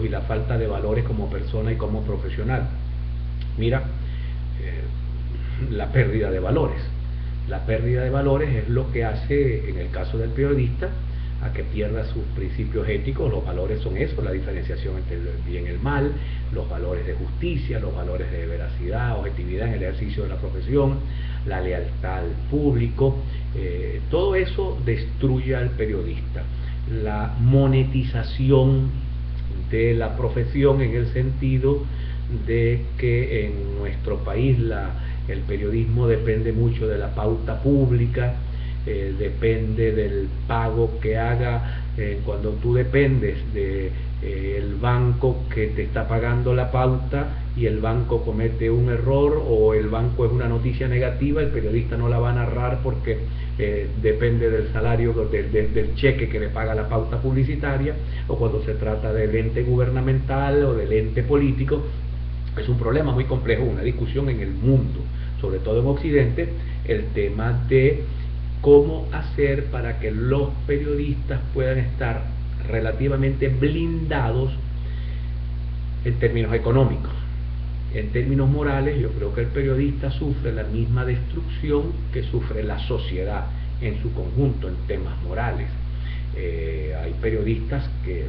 y la falta de valores como persona y como profesional. Mira, la pérdida de valores. La pérdida de valores es lo que hace, en el caso del periodista, a que pierda sus principios éticos. Los valores son eso, la diferenciación entre el bien y el mal, los valores de justicia, los valores de veracidad, objetividad en el ejercicio de la profesión, la lealtad al público. Todo eso destruye al periodista. La monetización de la profesión, en el sentido de que en nuestro país el periodismo depende mucho de la pauta pública, depende del pago que haga. Cuando tú dependes de el banco que te está pagando la pauta y el banco comete un error o el banco es una noticia negativa, el periodista no la va a narrar porque depende del salario, del cheque que le paga la pauta publicitaria. O cuando se trata del ente gubernamental o del ente político, es un problema muy complejo, una discusión en el mundo, sobre todo en Occidente, el tema de cómo hacer para que los periodistas puedan estar relativamente blindados en términos económicos. En términos morales, yo creo que el periodista sufre la misma destrucción que sufre la sociedad en su conjunto en temas morales. Hay periodistas que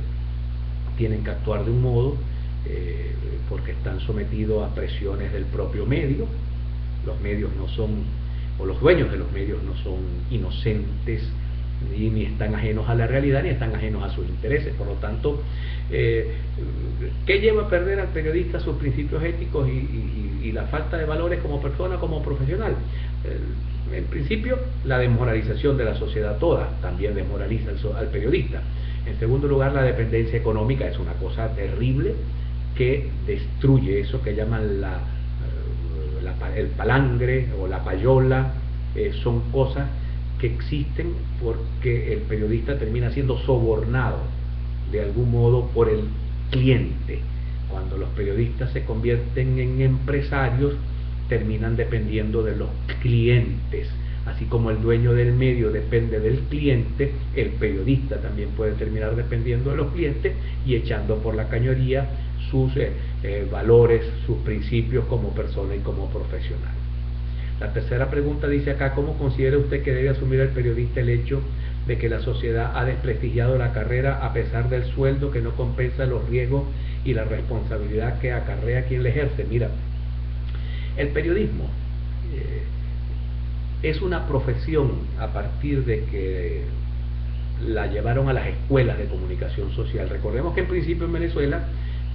tienen que actuar de un modo porque están sometidos a presiones del propio medio. Los medios no son, o los dueños de los medios no son inocentes, ni están ajenos a la realidad, ni están ajenos a sus intereses. Por lo tanto, ¿qué lleva a perder al periodista sus principios éticos y la falta de valores como persona, como profesional? En principio, la desmoralización de la sociedad toda también desmoraliza al periodista. En segundo lugar, la dependencia económica es una cosa terrible que destruye eso que llaman el palangre o la payola. Son cosas que existen porque el periodista termina siendo sobornado de algún modo por el cliente. Cuando los periodistas se convierten en empresarios, terminan dependiendo de los clientes. Así como el dueño del medio depende del cliente, el periodista también puede terminar dependiendo de los clientes y echando por la cañería sus valores, sus principios como persona y como profesional. La tercera pregunta dice acá: ¿cómo considera usted que debe asumir el periodista el hecho de que la sociedad ha desprestigiado la carrera a pesar del sueldo que no compensa los riesgos y la responsabilidad que acarrea quien la ejerce? Mira, el periodismo es una profesión a partir de que la llevaron a las escuelas de comunicación social. Recordemos que en principio en Venezuela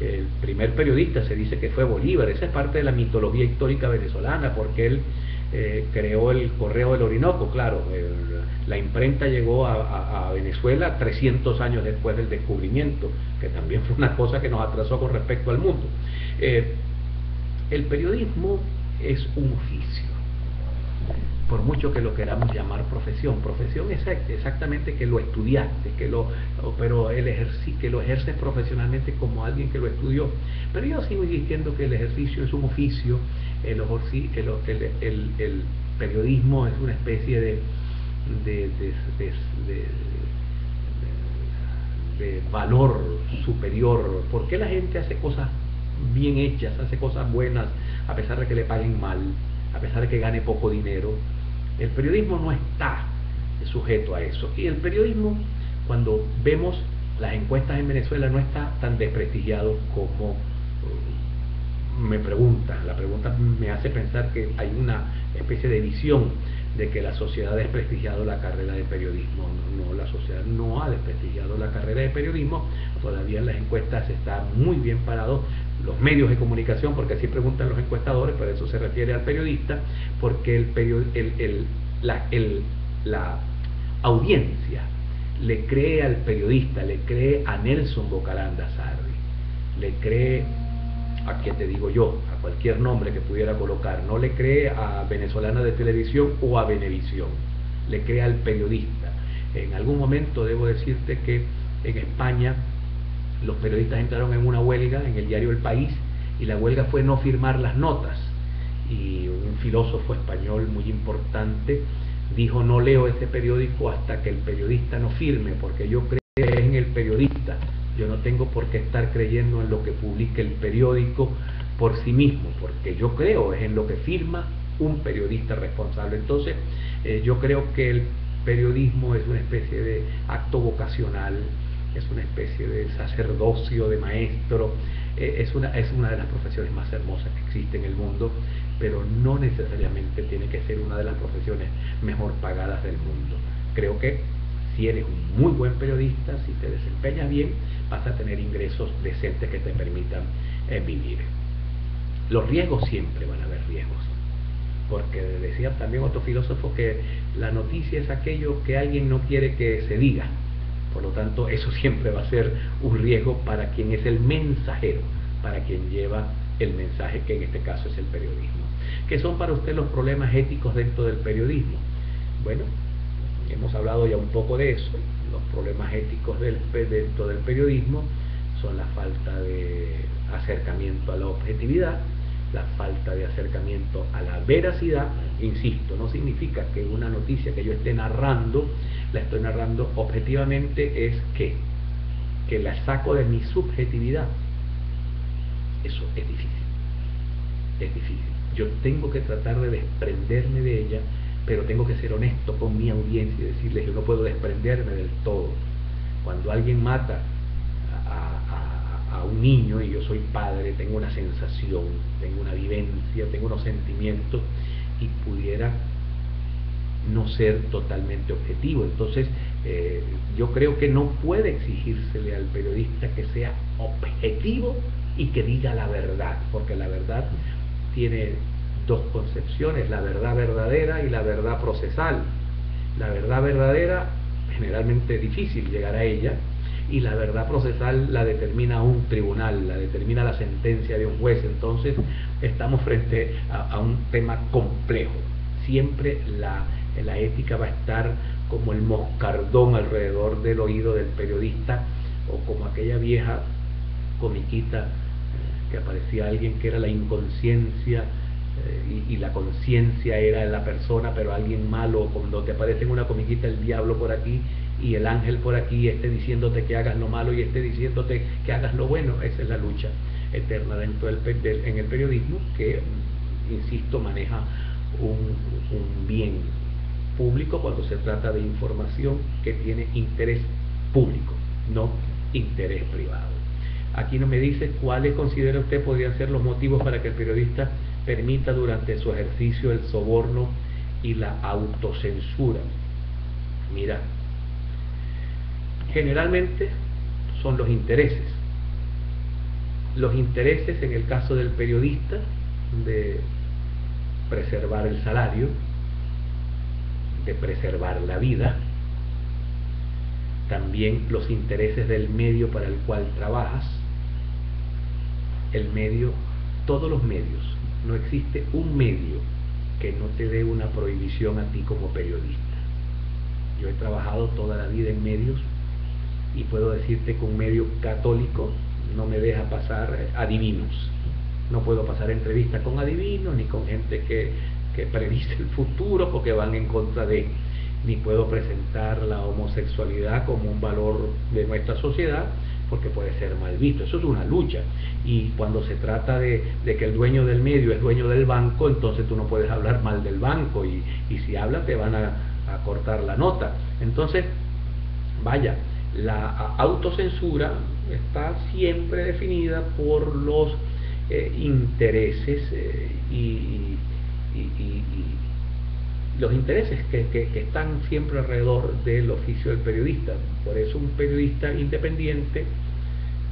el primer periodista se dice que fue Bolívar. Esa es parte de la mitología histórica venezolana, porque él creó el Correo del Orinoco. Claro, la imprenta llegó a Venezuela 300 años después del descubrimiento, que también fue una cosa que nos atrasó con respecto al mundo. El periodismo es un oficio, por mucho que lo queramos llamar profesión. Profesión es exactamente que lo estudiaste, pero que lo ejerces profesionalmente como alguien que lo estudió. Pero yo sigo insistiendo que el ejercicio es un oficio. El periodismo es una especie de valor superior. ¿Por qué la gente hace cosas bien hechas, hace cosas buenas, a pesar de que le paguen mal, a pesar de que gane poco dinero? El periodismo no está sujeto a eso. Y el periodismo, cuando vemos las encuestas en Venezuela, no está tan desprestigiado como me preguntan. La pregunta me hace pensar que hay una especie de visión de que la sociedad ha desprestigiado la carrera de periodismo. No, la sociedad no ha desprestigiado la carrera de periodismo. Todavía en las encuestas está muy bien parado los medios de comunicación, porque así preguntan los encuestadores, pero eso se refiere al periodista, porque la audiencia le cree al periodista, le cree a Nelson Bocalanda Sarri, le cree a, ¿qué te digo yo?, a cualquier nombre que pudiera colocar. No le cree a Venezolana de Televisión o a Venevisión, le cree al periodista. En algún momento debo decirte que en España los periodistas entraron en una huelga en el diario El País, y la huelga fue no firmar las notas, y un filósofo español muy importante dijo: no leo ese periódico hasta que el periodista no firme, porque yo creo en el periodista, Yo no tengo por qué estar creyendo en lo que publique el periódico por sí mismo, porque yo creo es en lo que firma un periodista responsable. Entonces, yo creo que el periodismo es una especie de acto vocacional, es una especie de sacerdocio, de maestro, es una de las profesiones más hermosas que existe en el mundo, pero no necesariamente tiene que ser una de las profesiones mejor pagadas del mundo. Creo que si eres un muy buen periodista, si te desempeñas bien, vas a tener ingresos decentes que te permitan vivir. Los riesgos siempre van a haber riesgos, porque decía también otro filósofo que la noticia es aquello que alguien no quiere que se diga. Por lo tanto, eso siempre va a ser un riesgo para quien es el mensajero, para quien lleva el mensaje, que en este caso es el periodismo. ¿Qué son para usted los problemas éticos dentro del periodismo? Bueno, hemos hablado ya un poco de eso. Los problemas éticos dentro del periodismo son la falta de acercamiento a la objetividad, la falta de acercamiento a la veracidad. Insisto, no significa que una noticia que yo esté narrando, la estoy narrando objetivamente, es que la saco de mi subjetividad. Eso es difícil, es difícil. Yo tengo que tratar de desprenderme de ella, pero tengo que ser honesto con mi audiencia y decirles que no puedo desprenderme del todo. Cuando alguien mata a un niño y yo soy padre, tengo una sensación, tengo una vivencia, tengo unos sentimientos y pudiera no ser totalmente objetivo. Entonces, yo creo que no puede exigírsele al periodista que sea objetivo y que diga la verdad, porque la verdad tiene dos concepciones: la verdad verdadera y la verdad procesal. La verdad verdadera generalmente es difícil llegar a ella, y la verdad procesal la determina un tribunal, la determina la sentencia de un juez. Entonces estamos frente a un tema complejo. Siempre la ética va a estar como el moscardón alrededor del oído del periodista, o como aquella vieja comiquita que aparecía alguien que era la inconsciencia y la conciencia era la persona, pero alguien malo, cuando te aparece en una comiquita el diablo por aquí y el ángel por aquí, diciéndote que hagas lo malo y diciéndote que hagas lo bueno. Esa es la lucha eterna dentro en el periodismo, que, insisto, maneja un bien público cuando se trata de información que tiene interés público, no interés privado. Aquí no me dice cuáles considera usted podrían ser los motivos para que el periodista permita durante su ejercicio el soborno y la autocensura. Mira, generalmente son los intereses. Los intereses, en el caso del periodista, de preservar el salario, de preservar la vida. También los intereses del medio para el cual trabajas. El medio, todos los medios. No existe un medio que no te dé una prohibición a ti como periodista. Yo he trabajado toda la vida en medios y puedo decirte que un medio católico no me deja pasar adivinos. No puedo pasar entrevistas con adivinos, ni con gente que predice el futuro porque van en contra de, ni puedo presentar la homosexualidad como un valor de nuestra sociedad porque puede ser mal visto. Eso es una lucha, y cuando se trata de que el dueño del medio es dueño del banco, entonces tú no puedes hablar mal del banco, y si hablas te van a cortar la nota. Entonces, vaya, la autocensura está siempre definida por los intereses y los intereses que están siempre alrededor del oficio del periodista. Por eso un periodista independiente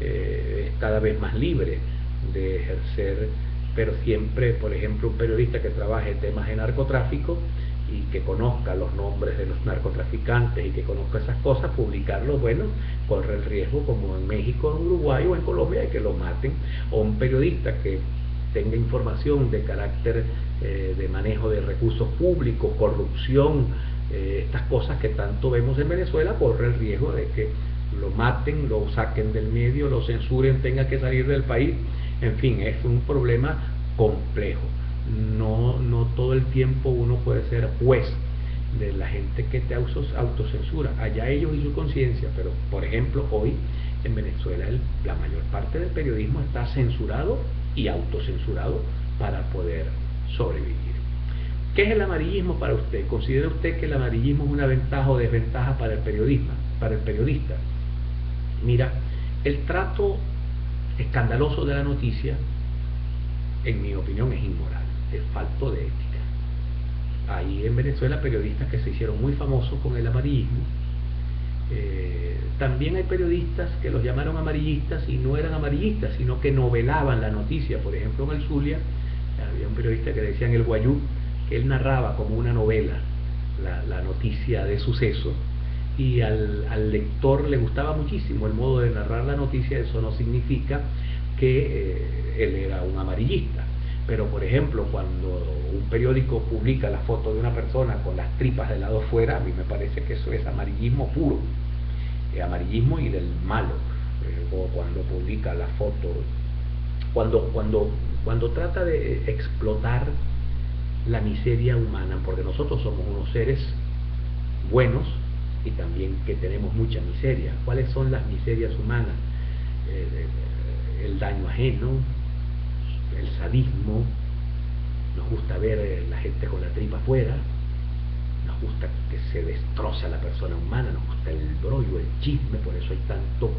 es cada vez más libre de ejercer, pero siempre, por ejemplo, un periodista que trabaje temas de narcotráfico y que conozca los nombres de los narcotraficantes y que conozca esas cosas, publicarlos, bueno, corre el riesgo, como en México, en Uruguay o en Colombia, de que lo maten. O un periodista que tenga información de carácter de manejo de recursos públicos, corrupción, estas cosas que tanto vemos en Venezuela, corre el riesgo de que lo maten, lo saquen del medio, lo censuren, tenga que salir del país. En fin, es un problema complejo. No todo el tiempo uno puede ser juez de la gente que te autocensura. Allá ellos y su conciencia, pero por ejemplo hoy En Venezuela la mayor parte del periodismo está censurado y autocensurado para poder sobrevivir. ¿Qué es el amarillismo para usted? ¿Considera usted que el amarillismo es una ventaja o desventaja para el periodismo, para el periodista? Mira, el trato escandaloso de la noticia, en mi opinión, es inmoral, es falto de ética. Hay en Venezuela periodistas que se hicieron muy famosos con el amarillismo. También hay periodistas que los llamaron amarillistas y no eran amarillistas, sino que novelaban la noticia. Por ejemplo, en el Zulia había un periodista que decían el Guayú, que él narraba como una novela la noticia de suceso, y al lector le gustaba muchísimo el modo de narrar la noticia. Eso no significa que él era un amarillista. Pero, por ejemplo, cuando un periódico publica la foto de una persona con las tripas del lado fuera, a mí me parece que eso es amarillismo puro, amarillismo y del malo. O cuando publica la foto, cuando trata de explotar la miseria humana, porque nosotros somos unos seres buenos y también que tenemos mucha miseria. ¿Cuáles son las miserias humanas? El daño ajeno, el sadismo, nos gusta ver la gente con la tripa afuera, nos gusta que se destroza la persona humana, nos gusta el brollo, el chisme. Por eso hay tanto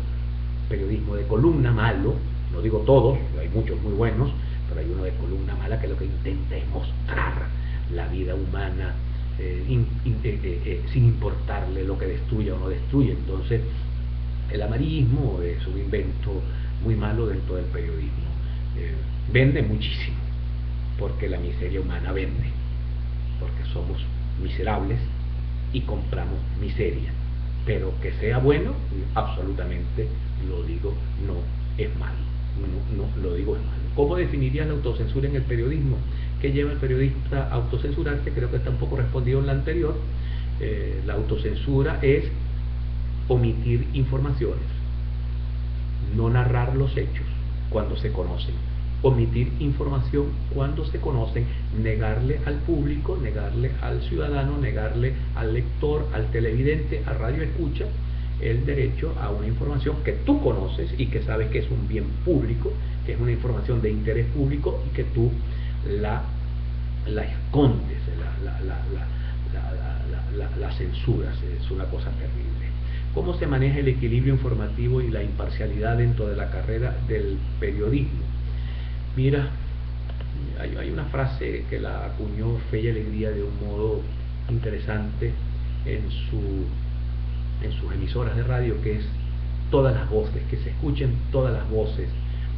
periodismo de columna malo. No digo todos, hay muchos muy buenos, pero hay uno de columna mala que lo que intenta es mostrar la vida humana sin importarle lo que destruya o no destruye. Entonces el amarillismo es un invento muy malo dentro del periodismo. Vende muchísimo, porque la miseria humana vende, porque somos miserables y compramos miseria. Pero que sea bueno, absolutamente lo digo, no es malo. No lo digo es malo. ¿Cómo definirías la autocensura en el periodismo? ¿Qué lleva el periodista a autocensurarse? Creo que está un poco respondido en la anterior. La autocensura es omitir informaciones, no narrar los hechos cuando se conocen, omitir información cuando se conocen, negarle al público, negarle al ciudadano, negarle al lector, al televidente, al radio escucha, el derecho a una información que tú conoces y que sabes que es un bien público, que es una información de interés público y que tú la escondes, la censuras. Es una cosa terrible. ¿Cómo se maneja el equilibrio informativo y la imparcialidad dentro de la carrera del periodismo? Mira, hay una frase que la acuñó Fe y Alegría de un modo interesante en sus emisoras de radio, que es todas las voces, que se escuchen todas las voces.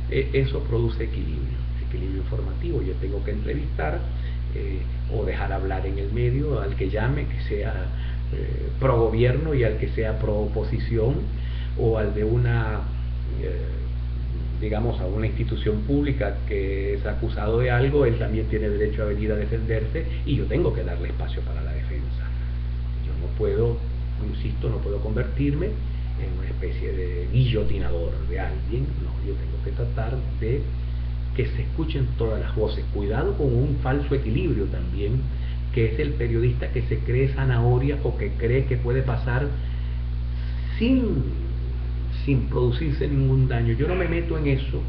Eso produce equilibrio informativo. Yo tengo que entrevistar o dejar hablar en el medio al que llame, que sea pro gobierno, y al que sea pro oposición, o al de una digamos, a una institución pública que es acusado de algo. Él también tiene derecho a venir a defenderse y yo tengo que darle espacio para la defensa. Yo no puedo, insisto, no puedo convertirme en una especie de guillotinador de alguien. No, yo tengo que tratar de que se escuchen todas las voces. Cuidado con un falso equilibrio también, que es el periodista que se cree zanahoria o que cree que puede pasar sin producirse ningún daño. Yo no me meto en eso,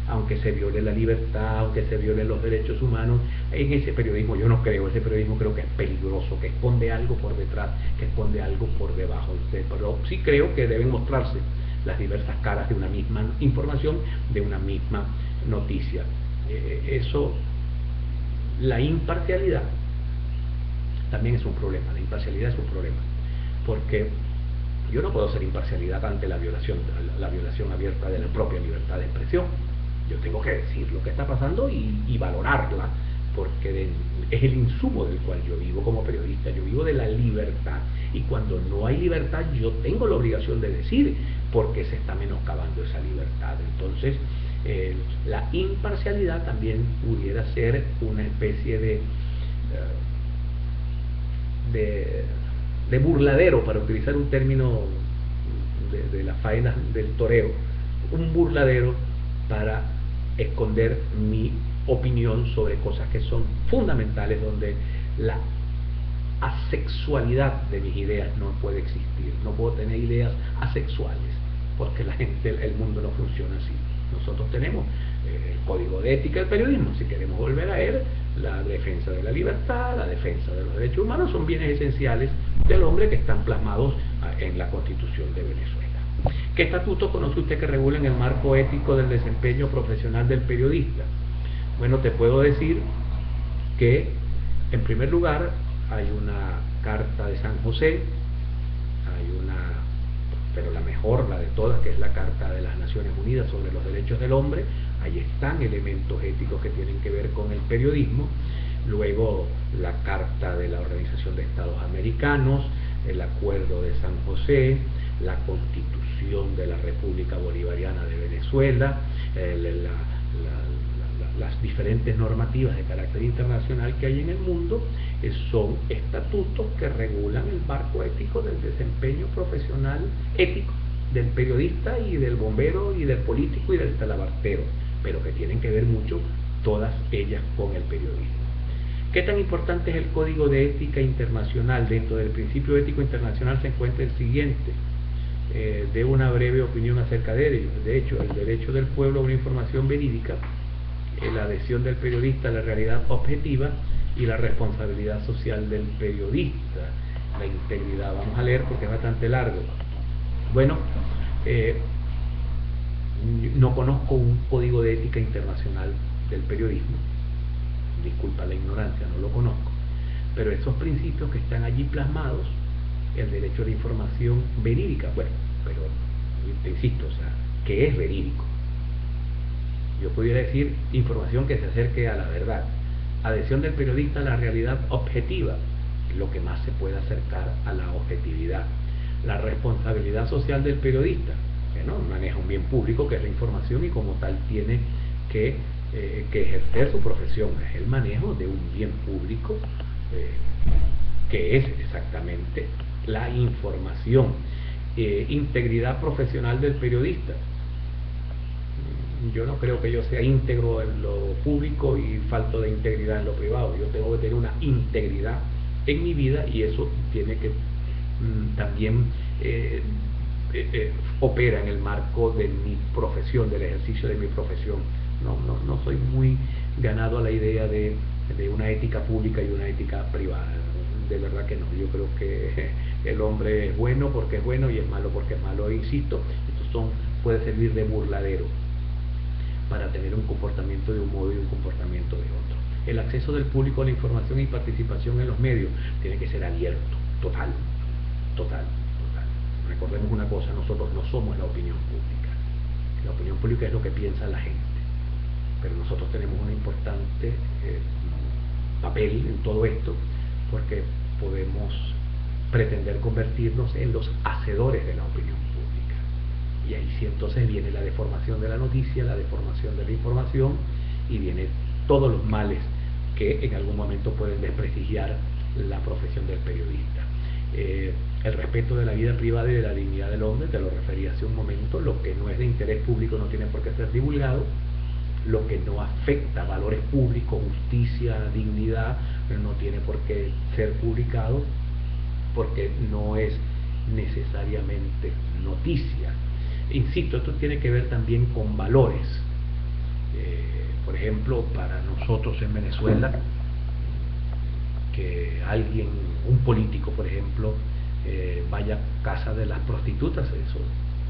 aunque se viole la libertad, aunque se violen los derechos humanos. En ese periodismo yo no creo. Ese periodismo creo que es peligroso, que esconde algo por detrás, que esconde algo por debajo. Pero sí creo que deben mostrarse las diversas caras de una misma información, de una misma noticia. La imparcialidad también es un problema. La imparcialidad es un problema, porque yo no puedo hacer imparcialidad ante la violación abierta de la propia libertad de expresión. Yo tengo que decir lo que está pasando y valorarla, porque es el insumo del cual yo vivo como periodista. Yo vivo de la libertad, y cuando no hay libertad yo tengo la obligación de decir porque se está menoscabando esa libertad. Entonces la imparcialidad también pudiera ser una especie de burladero, para utilizar un término de la faena del toreo, un burladero para esconder mi opinión sobre cosas que son fundamentales, donde la asexualidad de mis ideas no puede existir. No puedo tener ideas asexuales. porque la gente, el mundo no funciona así. Nosotros tenemos el código de ética del periodismo, si queremos volver a él, la defensa de la libertad, la defensa de los derechos humanos, son bienes esenciales del hombre que están plasmados en la Constitución de Venezuela. ¿Qué estatutos conoce usted que regulan el marco ético del desempeño profesional del periodista? Bueno, te puedo decir que, en primer lugar, hay una Carta de San José, hay una, pero la mejor, la de todas, que es la Carta de las Naciones Unidas sobre los Derechos del Hombre. Ahí están elementos éticos que tienen que ver con el periodismo. Luego la Carta de la Organización de Estados Americanos, el Acuerdo de San José, la Constitución de la República Bolivariana de Venezuela, las diferentes normativas de carácter internacional que hay en el mundo, son estatutos que regulan el marco ético del desempeño profesional ético del periodista y del bombero y del político y del talabartero, pero que tienen que ver mucho todas ellas con el periodismo. ¿Qué tan importante es el Código de Ética Internacional? Dentro del principio ético internacional se encuentra el siguiente. De una breve opinión acerca de ello. De hecho, el derecho del pueblo a una información verídica, la adhesión del periodista a la realidad objetiva y la responsabilidad social del periodista, la integridad. Vamos a leer porque es bastante largo. Bueno, no conozco un código de ética internacional del periodismo, disculpa la ignorancia, no lo conozco, pero esos principios que están allí plasmados, el derecho a la información verídica, bueno, pero te insisto, o sea, ¿qué es verídico? Yo pudiera decir información que se acerque a la verdad. Adhesión del periodista a la realidad objetiva, lo que más se puede acercar a la objetividad. La responsabilidad social del periodista, bueno, maneja un bien público que es la información y como tal tiene que ejercer su profesión, es el manejo de un bien público que es exactamente la información. Integridad profesional del periodista. Yo no creo que yo sea íntegro en lo público y falto de integridad en lo privado. Yo tengo que tener una integridad en mi vida y eso tiene que también opera en el marco de mi profesión, del ejercicio de mi profesión. No soy muy ganado a la idea de una ética pública y una ética privada. De verdad que no. Yo creo que el hombre es bueno porque es bueno y es malo porque es malo. E insisto, esto puede servir de burladero para tener un comportamiento de un modo y un comportamiento de otro. El acceso del público a la información y participación en los medios tiene que ser abierto, total. Recordemos una cosa, nosotros no somos la opinión pública. La opinión pública es lo que piensa la gente, pero nosotros tenemos un importante papel en todo esto, porque podemos pretender convertirnos en los hacedores de la opinión pública. Y ahí sí entonces viene la deformación de la noticia, la deformación de la información, y vienen todos los males que en algún momento pueden desprestigiar la profesión del periodista. El respeto de la vida privada y de la dignidad del hombre, te lo referí hace un momento. Lo que no es de interés público no tiene por qué ser divulgado. Lo que no afecta a valores públicos, justicia, dignidad, no tiene por qué ser publicado, porque no es necesariamente noticia. Insisto, esto tiene que ver también con valores. Por ejemplo, para nosotros en Venezuela, que alguien, un político por ejemplo, vaya a casa de las prostitutas, eso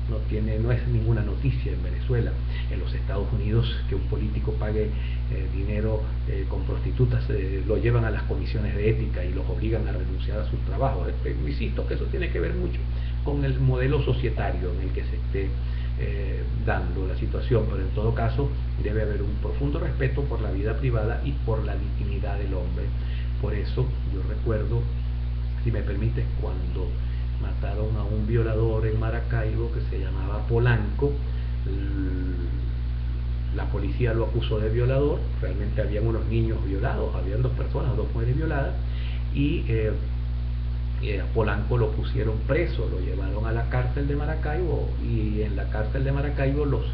no es ninguna noticia en Venezuela. En los Estados Unidos, que un político pague dinero con prostitutas, lo llevan a las comisiones de ética y los obligan a renunciar a sus trabajos. Insisto que eso tiene que ver mucho con el modelo societario en el que se esté dando la situación, pero en todo caso debe haber un profundo respeto por la vida privada y por la dignidad del hombre. Por eso yo recuerdo, si me permites, cuando mataron a un violador en Maracaibo que se llamaba Polanco, la policía lo acusó de violador. Realmente habían unos niños violados, habían 2 personas, 2 mujeres violadas, y a Polanco lo pusieron preso, lo llevaron a la cárcel de Maracaibo, y en la cárcel de Maracaibo los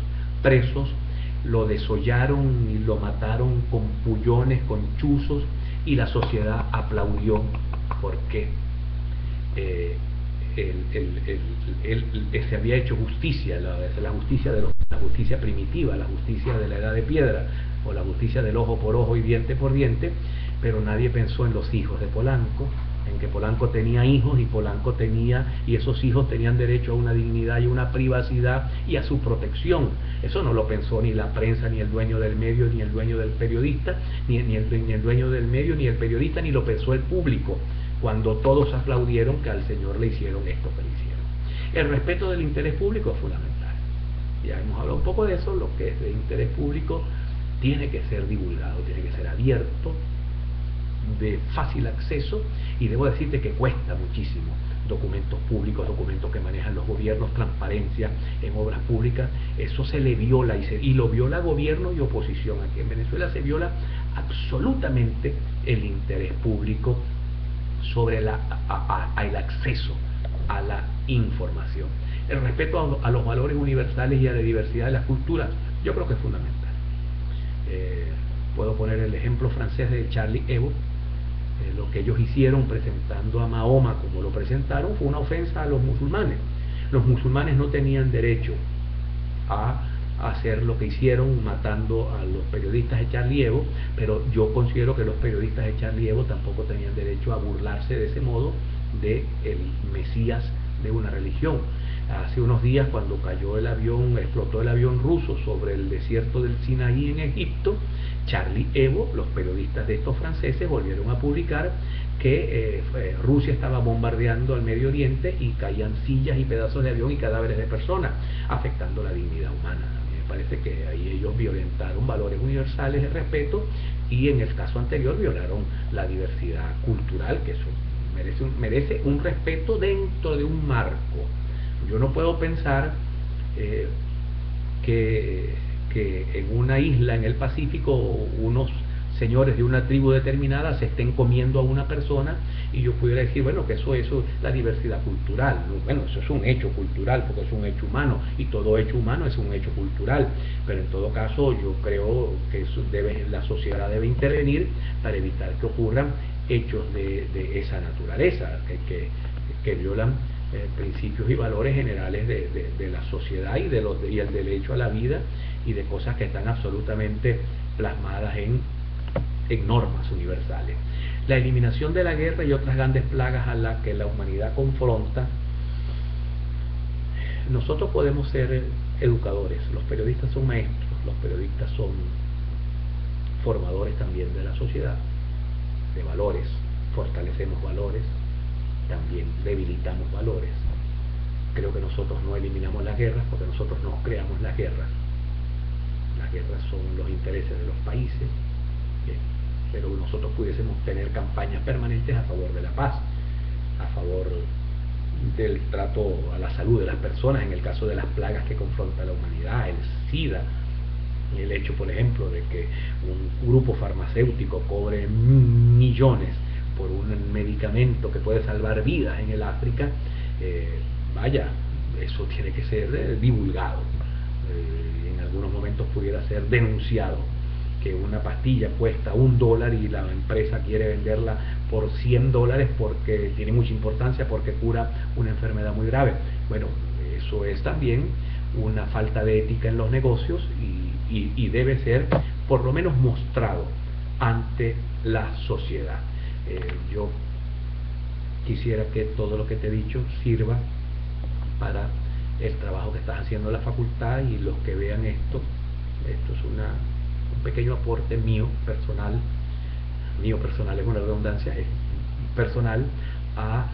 presos lo desollaron y lo mataron con pullones, con chuzos, y la sociedad aplaudió porque se había hecho justicia, la justicia la justicia primitiva, la justicia de la edad de piedra, o la justicia del ojo por ojo y diente por diente, pero nadie pensó en los hijos de Polanco, en que Polanco tenía hijos y esos hijos tenían derecho a una dignidad y una privacidad y a su protección. Eso no lo pensó ni la prensa, ni el dueño del medio, ni el dueño del periodista, ni el dueño del medio, ni el periodista, ni lo pensó el público, cuando todos aplaudieron que al señor le hicieron esto que le hicieron. El respeto del interés público es fundamental. Ya hemos hablado un poco de eso. Lo que es de interés público tiene que ser divulgado, tiene que ser abierto, de fácil acceso, y debo decirte que cuesta muchísimo. Documentos públicos, documentos que manejan los gobiernos, transparencia en obras públicas, eso se le viola y lo viola gobierno y oposición. Aquí en Venezuela se viola absolutamente el interés público sobre el acceso a la información. El respeto a los valores universales y a la diversidad de las culturas, yo creo que es fundamental. Puedo poner el ejemplo francés de Charlie Hebdo. Lo que ellos hicieron presentando a Mahoma como lo presentaron fue una ofensa a los musulmanes. Los musulmanes no tenían derecho a hacer lo que hicieron matando a los periodistas de Charlie Hebdo, pero yo considero que los periodistas de Charlie Hebdo tampoco tenían derecho a burlarse de ese modo de el Mesías de una religión. Hace unos días, cuando cayó el avión, explotó el avión ruso sobre el desierto del Sinaí en Egipto, Charlie Hebdo, los periodistas de estos franceses, volvieron a publicar que Rusia estaba bombardeando al Medio Oriente y caían sillas y pedazos de avión y cadáveres de personas, afectando la dignidad humana. A mí me parece que ahí ellos violentaron valores universales de respeto, y en el caso anterior violaron la diversidad cultural, que eso merece un respeto dentro de un marco. Yo no puedo pensar que en una isla en el Pacífico unos señores de una tribu determinada se estén comiendo a una persona y yo pudiera decir, bueno, que eso es la diversidad cultural. Bueno, eso es un hecho cultural porque es un hecho humano, y todo hecho humano es un hecho cultural, pero en todo caso yo creo que la sociedad debe intervenir para evitar que ocurran hechos de esa naturaleza, que violan principios y valores generales de la sociedad y el derecho a la vida, y de cosas que están absolutamente plasmadas en normas universales. La eliminación de la guerra y otras grandes plagas a las que la humanidad confronta. Nosotros podemos ser educadores, los periodistas son maestros, los periodistas son formadores también de la sociedad, de valores. Fortalecemos valores, también debilitamos valores. Creo que nosotros no eliminamos las guerras porque nosotros no creamos las guerras. Las guerras son los intereses de los países, pero nosotros pudiésemos tener campañas permanentes a favor de la paz, a favor del trato a la salud de las personas en el caso de las plagas que confronta la humanidad, el SIDA, el hecho, por ejemplo, de que un grupo farmacéutico cobre millones por un medicamento que puede salvar vidas en el África. Vaya, eso tiene que ser divulgado. En algunos momentos pudiera ser denunciado, que una pastilla cuesta $1 y la empresa quiere venderla por $100 porque tiene mucha importancia, porque cura una enfermedad muy grave. Bueno, eso es también una falta de ética en los negocios y debe ser por lo menos mostrado ante la sociedad. Yo quisiera que todo lo que te he dicho sirva para el trabajo que estás haciendo en la facultad, y los que vean esto es un pequeño aporte mío personal es una redundancia, es personal a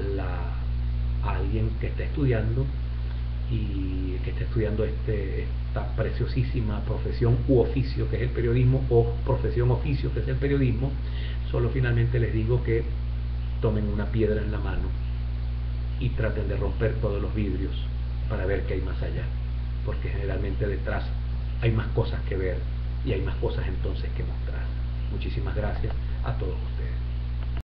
alguien que está estudiando esta preciosísima profesión u oficio que es el periodismo, o profesión oficio que es el periodismo. Solo finalmente les digo que tomen una piedra en la mano y traten de romper todos los vidrios para ver qué hay más allá, porque generalmente detrás hay más cosas que ver y hay más cosas entonces que mostrar. Muchísimas gracias a todos.